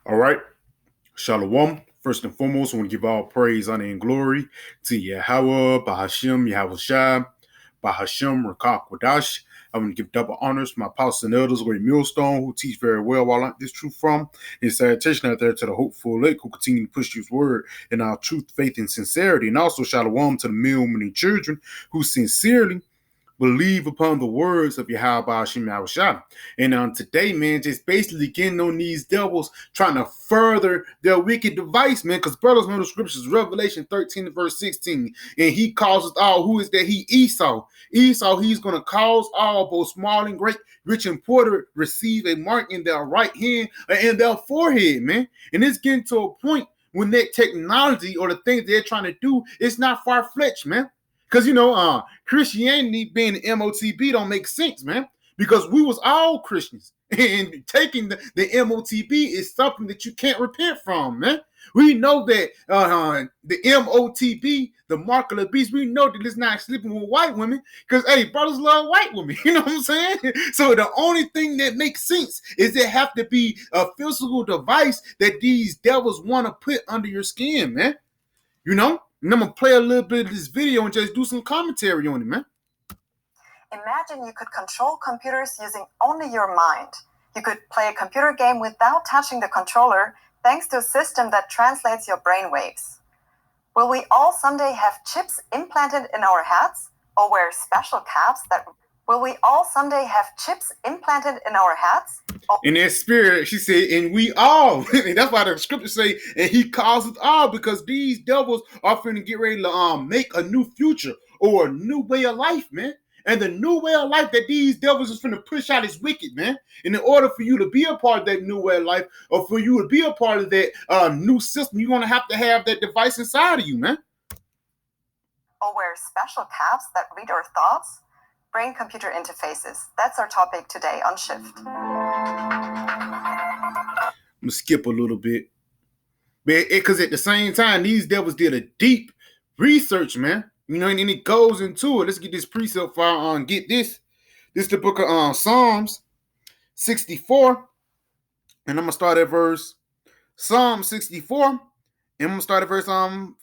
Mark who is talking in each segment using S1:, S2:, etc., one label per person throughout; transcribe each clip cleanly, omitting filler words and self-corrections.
S1: All right. Shalom. First and foremost, I want to give all praise, honor, and glory to Yahweh, Bahashim, Yahweh Shai, Bahashim, Rakak Wadash. I want to give double honors to my apostles and elders, Great Millstone, who teach very well while I learned this truth from. And salutation out there to the hopeful lake who continue to push this word in our truth, faith, and sincerity. And also shalom to the men and children who sincerely believe upon the words of Yahweh Hashem Yahushua. And today, man, just basically getting on these devils, trying to further their wicked device, man. Because brothers know the scriptures, Revelation 13 verse 16. And he calls us all, who is that? He Esau. Esau, he's going to cause all, both small and great, rich and poor, receive a mark in their right hand or in their forehead, man. And it's getting to a point when that technology or the things they're trying to do is not far-fetched, man. Because, Christianity being the MOTB don't make sense, man. Because we was all Christians. And taking the MOTB is something that you can't repent from, man. We know that the MOTB, the mark of the beast, we know that it's not sleeping with white women. Because, hey, brothers love white women. You know what I'm saying? So the only thing that makes sense is there have to be a physical device that these devils want to put under your skin, man. And I'm going to play a little bit of this video and just do some commentary on it, man.
S2: Imagine you could control computers using only your mind. You could play a computer game without touching the controller, thanks to a system that translates your brain waves. Will we all someday have chips implanted in our heads, or wear special caps that... Will we all someday have chips implanted in our heads?
S1: In that spirit, she said, and we all. And that's why the scriptures say, and he calls us all, because these devils are finna get ready to make a new future or a new way of life, man. And the new way of life that these devils is finna push out is wicked, man. And in order for you to be a part of that new way of life, or for you to be a part of that new system, you're gonna have to have that device inside of you, man.
S2: Or wear special caps that read our thoughts? Brain-computer interfaces. That's our topic today on Shift.
S1: I'm going to skip a little bit. Because at the same time, these devils did a deep research, man. And it goes into it. Let's get this precept file on. Get this. This is the book of Psalms 64. And I'm going to start at verse Psalm 64. And I'm going to start at verse 4.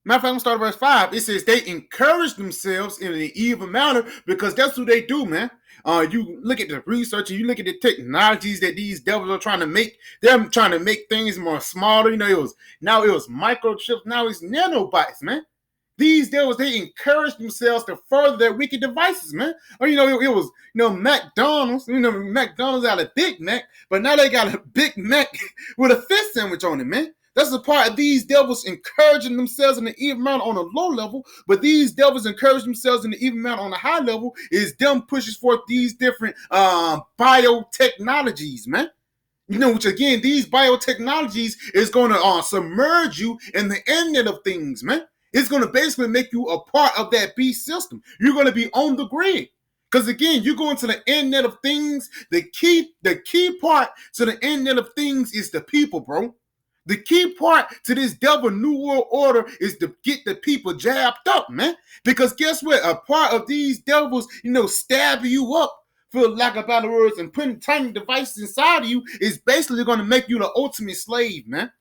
S1: Matter of fact, I'm going to start at verse 5. It says they encourage themselves in an evil manner, because that's what they do, man. You look at the research and you look at the technologies that these devils are trying to make. They're trying to make things more smaller. It was microchips. Now it's nanobots, man. These devils, they encourage themselves to further their wicked devices, man. Or, it was, McDonald's. McDonald's got a Big Mac, but now they got a Big Mac with a fish sandwich on it, man. That's the part of these devils encouraging themselves in the evil manner on a low level, but these devils encourage themselves in the evil manner on a high level is them pushes forth these different biotechnologies, man. Which again, these biotechnologies is going to submerge you in the internet of things, man. It's going to basically make you a part of that beast system. You're going to be on the grid. Because again, you go into the internet of things. The key part to the internet of things is the people, bro. The key part to this devil new world order is to get the people jabbed up, man. Because guess what? A part of these devils, stabbing you up, for lack of better words, and putting tiny devices inside of you is basically going to make you the ultimate slave, man.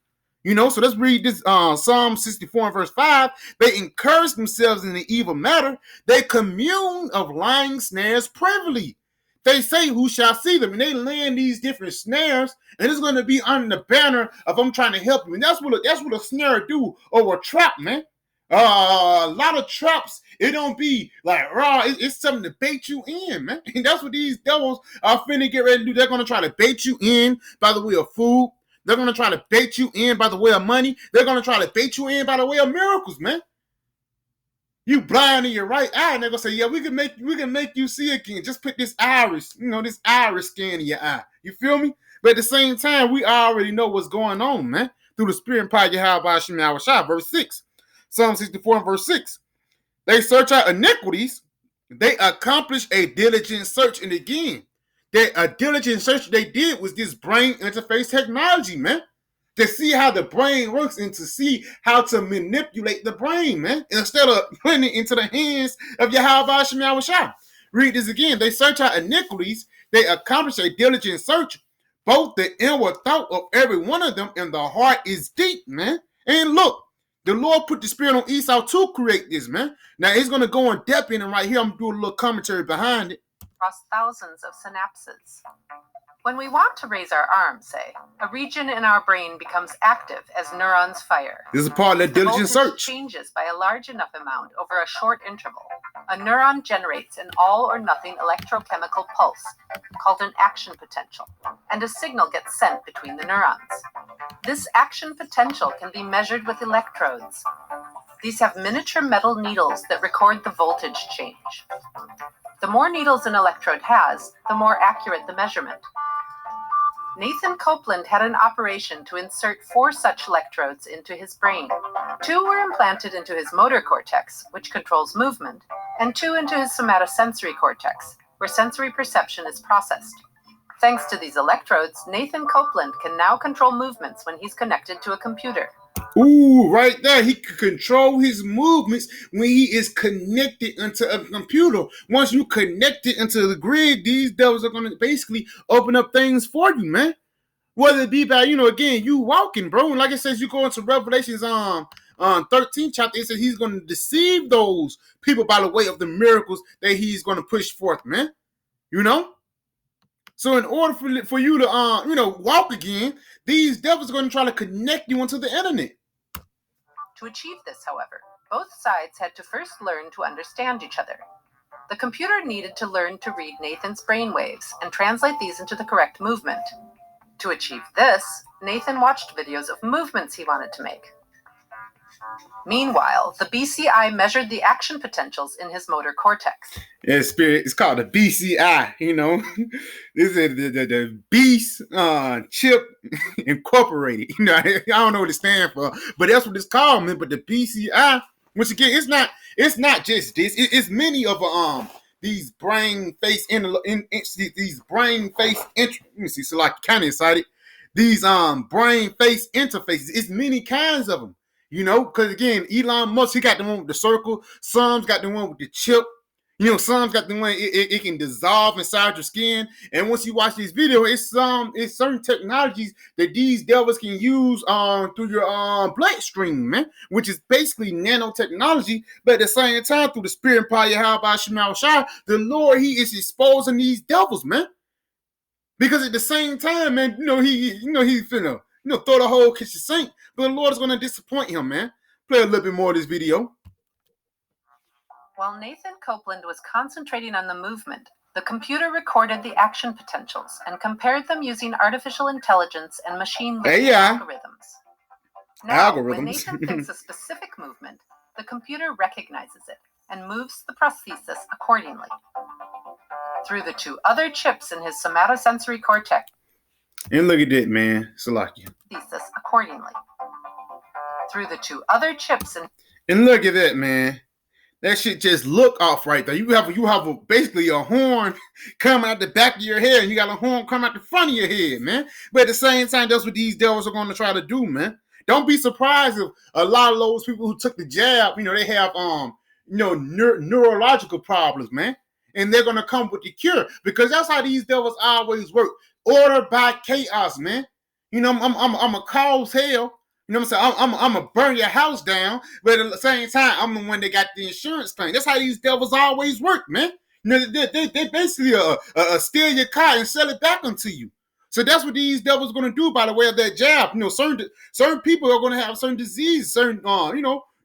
S1: So let's read this Psalm 64 and verse 5. They encourage themselves in the evil matter. They commune of lying snares privily. They say, who shall see them? And they land these different snares, and it's going to be under the banner of I'm trying to help you. And that's what a snare do, or a trap, man. A lot of traps, it don't be like raw. It's something to bait you in, man. And that's what these devils are finna get ready to do. They're going to try to bait you in by the way of food. They're going to try to bait you in by the way of money. They're going to try to bait you in by the way of miracles, man. You blind in your right eye, and they're gonna say, "Yeah, we can make you see again. Just put this iris, this iris scan in your eye. You feel me?" But at the same time, we already know what's going on, man. Through the spirit and power of Yahweh Hashem Yahushua, verse 6, Psalm 64 and verse 6. They search out iniquities. They accomplish a diligent search, and again, a diligent search they did was this brain interface technology, man. To see how the brain works and to see how to manipulate the brain, man, instead of putting it into the hands of Yahweh Hashem Yahushua. Read this again. They search out iniquities. They accomplish a diligent search, Both the inward thought of every one of them and the heart is deep, man. And look, the Lord put the Spirit on Esau to create this, man. Now he's gonna go in depth in it right here. I'm gonna do a little commentary behind it.
S2: Across thousands of synapses. When we want to raise our arm, say, a region in our brain becomes active as neurons fire.
S1: This is part of that diligent search.
S2: Changes by a large enough amount over a short interval. A neuron generates an all or nothing electrochemical pulse called an action potential, and a signal gets sent between the neurons. This action potential can be measured with electrodes. These have miniature metal needles that record the voltage change. The more needles an electrode has, the more accurate the measurement. Nathan Copeland had an operation to insert 4 such electrodes into his brain. 2 were implanted into his motor cortex, which controls movement, and 2 into his somatosensory cortex, where sensory perception is processed. Thanks to these electrodes, Nathan Copeland can now control movements when he's connected to a computer.
S1: Ooh, right there. He can control his movements when he is connected into a computer. Once you connect it into the grid, these devils are going to basically open up things for you, man. Whether it be by, again, you walking, bro. And like it says, you go into Revelations 13 chapter, it says he's going to deceive those people by the way of the miracles that he's going to push forth, man. So in order for you to, walk again, these devils are going to try to connect you into the internet.
S2: To achieve this, however, both sides had to first learn to understand each other. The computer needed to learn to read Nathan's brainwaves and translate these into the correct movement. To achieve this, Nathan watched videos of movements he wanted to make. Meanwhile, the BCI measured the action potentials in his motor cortex.
S1: It's called the BCI, This is the Beast Chip Incorporated. I don't know what it stands for, but that's what it's called, man. But the BCI, once again, it's not just this. It's many of these brain face these brain face let me see, so like kind of excited. These brain face interfaces. It's many kinds of them. Because again, Elon Musk, he got the one with the circle. Some's got the one with the chip. Some's got the one it can dissolve inside your skin. And once you watch this video, it's certain technologies that these devils can use through your bloodstream, man, which is basically nanotechnology. But at the same time, through the spirit and power, how about Shemal Shah, the Lord, he is exposing these devils, man. Because at the same time, man, he's finna throw the whole kitchen sink. But the Lord is going to disappoint him, man. Play a little bit more of this video.
S2: While Nathan Copeland was concentrating on the movement, the computer recorded the action potentials and compared them using artificial intelligence and machine learning algorithms. Now, when Nathan picks a specific movement, the computer recognizes it and moves the prosthesis accordingly. Through the 2 other chips in his somatosensory cortex.
S1: And look at that, man. Salakia.
S2: Accordingly. Through the 2 other chips
S1: and look at that, man. That shit just look off right there. You have basically a horn coming out the back of your head, and you got a horn coming out the front of your head, man. But at the same time, that's what these devils are going to try to do, man. Don't be surprised if a lot of those people who took the jab, they have neurological problems, man. And they're going to come with the cure, because that's how these devils always work. Order by chaos, man. I'm a cause hell. I'm saying? I'm going to burn your house down, but at the same time, I'm the one that got the insurance claim. That's how these devils always work, man. They basically steal your car and sell it back onto you. So that's what these devils are going to do by the way of that jab. Certain people are going to have certain diseases, certain,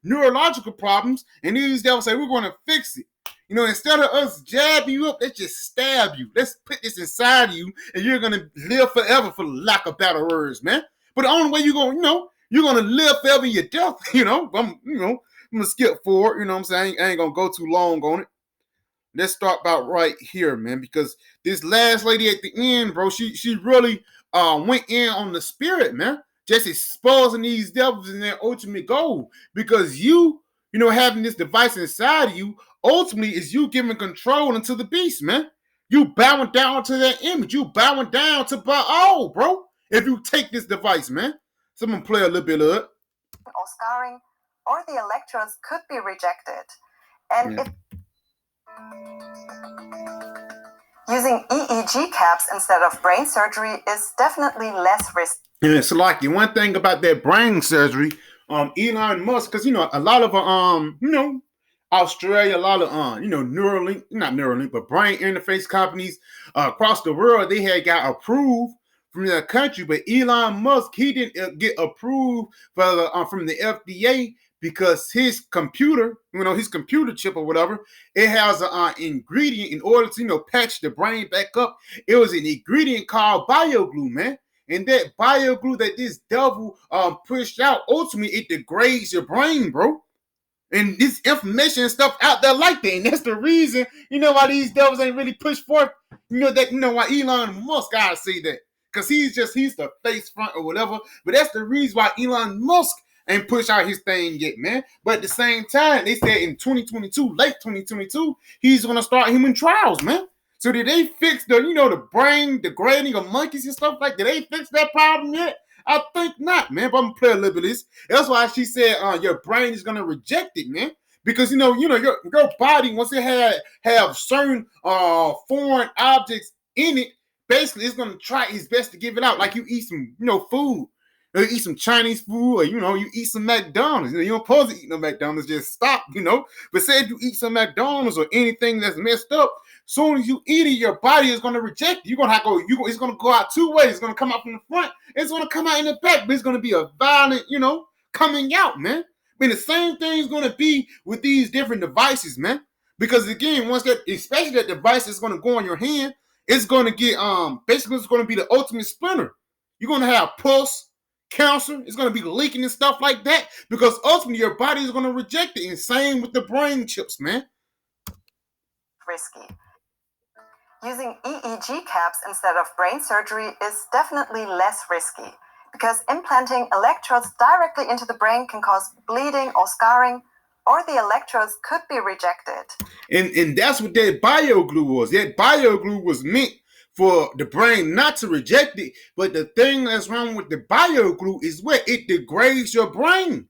S1: neurological problems, and these devils say, we're going to fix it. Instead of us jabbing you up, let's just stab you. Let's put this inside you, and you're going to live forever, for lack of better words, man. But the only way you're going to live forever in your death, I'm going to skip forward, what I'm saying? I ain't going to go too long on it. Let's start about right here, man, because this last lady at the end, bro, she really went in on the spirit, man, just exposing these devils in their ultimate goal, because having this device inside of you, ultimately is you giving control into the beast, man. You bowing down to that image. You bowing down to Baal, bro, if you take this device, man. So I'm going to play a little bit of it.
S2: Or scarring, or the electrodes could be rejected. And Using EEG caps instead of brain surgery is definitely less risky.
S1: And it's like one thing about that brain surgery, Elon Musk, because a lot of Australia, a lot of Neuralink, not Neuralink, but brain interface companies across the world, they had got approved from their country, but Elon Musk, he didn't get approved from the FDA because his computer, his computer chip or whatever, it has an ingredient in order to patch the brain back up. It was an ingredient called bioglue, man. And that bioglue that this devil pushed out, ultimately it degrades your brain, bro. And this information and stuff out there like that. And that's the reason, why these devils ain't really pushed forth. Why Elon Musk gotta say that. Because he's the face front or whatever. But that's the reason why Elon Musk ain't push out his thing yet, man. But at the same time, they said in 2022, late 2022, he's gonna start human trials, man. So did they fix the brain degrading of monkeys and stuff like that? Did they fix that problem yet? I think not, man. But I'm gonna play a little bit of this. That's why she said your brain is gonna reject it, man. Because your body, once it have certain foreign objects in it, basically it's gonna try its best to give it out. Like you eat some food. You eat some Chinese food, or you eat some McDonald's. You don't supposed to eat no McDonald's, just stop, But say if you eat some McDonald's or anything that's messed up, soon as you eat it, your body is gonna reject it. You're gonna have to go. It's gonna go out two ways. It's gonna come out from the front. It's gonna come out in the back. But it's gonna be a violent, coming out, man. I mean, the same thing is gonna be with these different devices, man. Because again, once especially that device is gonna go on your hand, it's gonna get basically it's gonna be the ultimate splinter. You're gonna have pulse. Cancer is going to be leaking and stuff like that because ultimately your body is going to reject it. And same with the brain chips, man.
S2: Risky. Using EEG caps instead of brain surgery is definitely less risky because implanting electrodes directly into the brain can cause bleeding or scarring, or the electrodes could be rejected.
S1: And that's what that bioglue was. That bioglue was meant for the brain not to reject it, but the thing that's wrong with the bioglue is what it degrades your brain.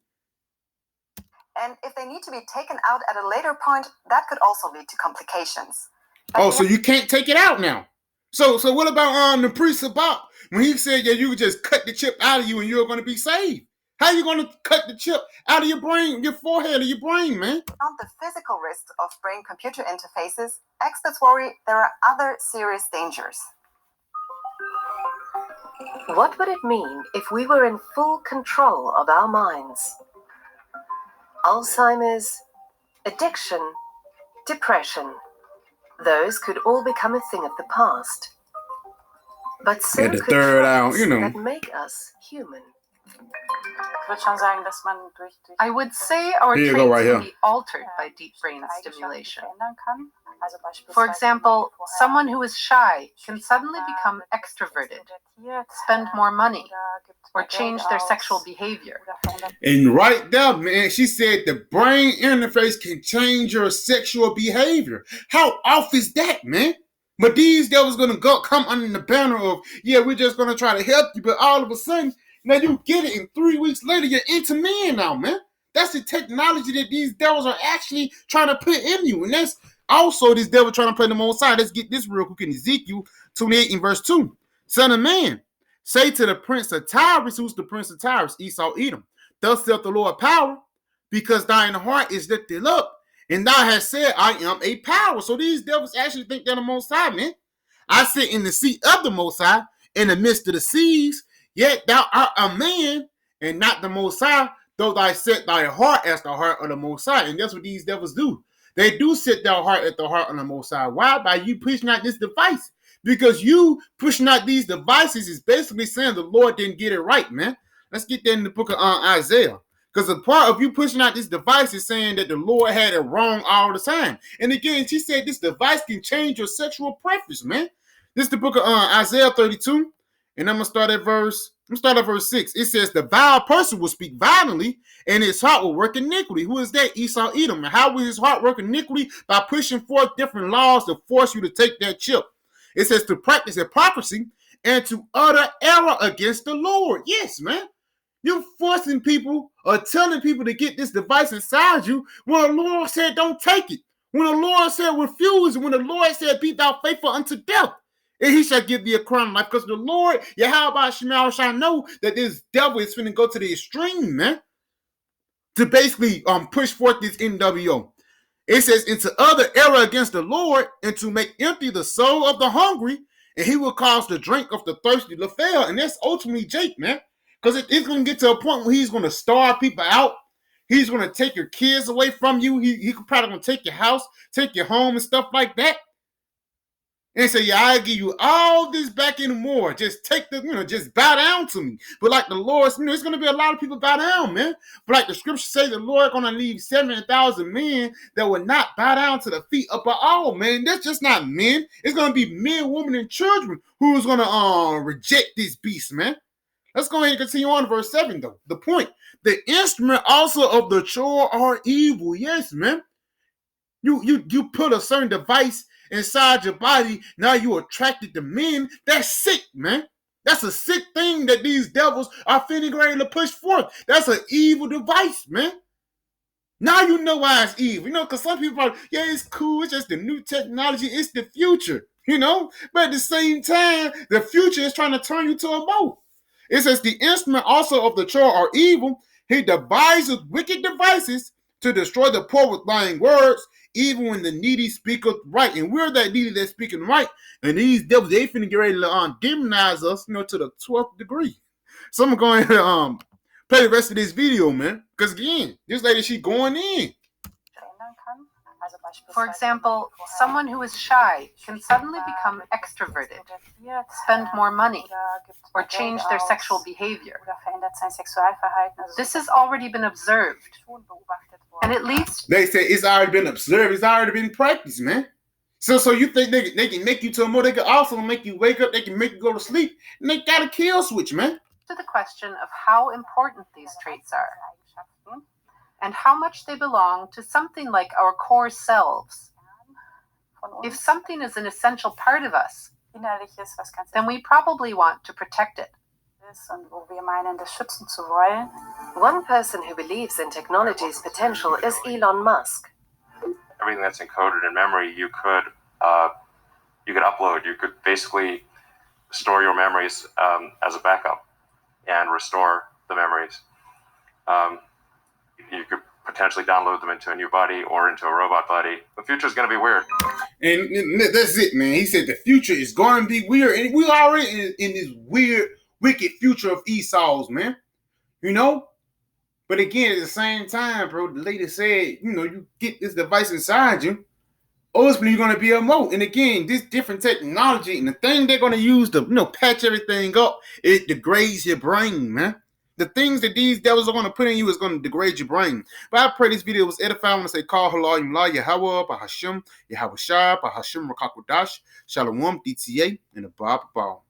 S2: And if they need to be taken out at a later point, that could also lead to complications.
S1: But so you can't take it out now. So what about the priest about when he said you could just cut the chip out of you and you're going to be saved? How are you going to cut the chip out of your brain, your forehead, or your brain, man?
S2: Beyond the physical risks of brain-computer interfaces, experts worry there are other serious dangers.
S3: What would it mean if we were in full control of our minds? Alzheimer's, addiction, depression, those could all become a thing of the past. But so could traits that make us human.
S4: I would say our traits can be altered by deep brain stimulation. For example, someone who is shy can suddenly become extroverted, spend more money, or change their sexual behavior.
S1: And right there, man, she said the brain interface can change your sexual behavior. How off is that, man? But these devils gonna come under the banner of, we're just gonna try to help you, but all of a sudden, now you get it, and 3 weeks later, you're into men now, man. That's the technology that these devils are actually trying to put in you. And that's also this devil trying to play the Most High. Let's get this real quick in Ezekiel 28 and verse 2. Son of man, say to the prince of Tyrus, who's the prince of Tyrus, Esau, Edom, thus saith the Lord power, because thine heart is lifted up, and thou hast said, I am a power. So these devils actually think they're the Most High, man. I sit in the seat of the Most High, in the midst of the seas, yet thou art a man, and not the Most High, though thou set thy heart as the heart of the Most High. And that's what these devils do. They do set their heart at the heart of the Most High. Why? By you pushing out this device. Because you pushing out these devices is basically saying the Lord didn't get it right, man. Let's get that in the book of Isaiah. Because a part of you pushing out this device is saying that the Lord had it wrong all the time. And again, she said this device can change your sexual preference, man. This is the book of Isaiah 32. And I'm going to start at verse 6. It says, the vile person will speak violently, and his heart will work iniquity. Who is that? Esau, Edom. And how will his heart work iniquity? By pushing forth different laws to force you to take that chip. It says to practice hypocrisy and to utter error against the Lord. Yes, man. You're forcing people or telling people to get this device inside you when the Lord said don't take it. When the Lord said refuse, when the Lord said be thou faithful unto death, and he shall give thee a crown of life. Because the Lord, Yahweh Shemel shall know that this devil is finna go to the extreme, man, to basically push forth this NWO. It says, into other error against the Lord, and to make empty the soul of the hungry, and he will cause the drink of the thirsty to fail. And that's ultimately Jake, man. Because it's going to get to a point where he's going to starve people out. He's going to take your kids away from you. He probably going to take your house, take your home and stuff like that. And say, yeah, I'll give you all this back and more. Just take the, just bow down to me. But like the Lord, it's going to be a lot of people bow down, man. But like the scripture says, the Lord going to leave 70,000 men that will not bow down to the feet of Baal, man. That's just not men. It's going to be men, women, and children who's going to reject this beast, man. Let's go ahead and continue on to verse 7, though. The point, the instrument also of the chore are evil. Yes, man. You put a certain device inside your body, now you attracted to men. That's sick, man. That's a sick thing that these devils are finna ready to push forth. That's an evil device, man. Now you know why it's evil, because some people are, yeah, it's cool, it's just the new technology, it's the future, but at the same time, the future is trying to turn you to a mold. It says the instrument also of the chore are evil. He devises wicked devices to destroy the poor with lying words, even when the needy speaketh right. And we're that needy that's speaking right. And these devils, they finna get ready to demonize us, to the 12th degree. So I'm going to play the rest of this video, man. Because again, this lady, she going in.
S4: For example, someone who is shy can suddenly become extroverted, spend more money, or change their sexual behavior. This has already been observed. And it leads...
S1: They say it's already been observed. It's already been practiced, man. So you think they can make you to a more? They can also make you wake up. They can make you go to sleep. And they got a kill switch, man.
S4: To the question of how important these traits are, and how much they belong to something like our core selves. If something is an essential part of us, then we probably want to protect it.
S3: One person who believes in technology's potential is Elon Musk.
S5: Everything that's encoded in memory, you could upload. You could basically store your memories as a backup and restore the memories. You could potentially download them into a new body or into a robot body. The future is going to be weird.
S1: And that's it, man. He said the future is going to be weird. And we already in this weird, wicked future of Esau's, man. But again, at the same time, bro, the lady said, you get this device inside you, ultimately you're going to be a moat. And again, this different technology and the thing they're going to use to, patch everything up, it degrades your brain, man. The things that these devils are going to put in you is going to degrade your brain. But I pray this video was edifying. I want to say, call halal yimla Yahweh, Bahashim, Yahweh Shah, Bahashim Rakakwadash, Shalom, DTA, and the Bob Ball.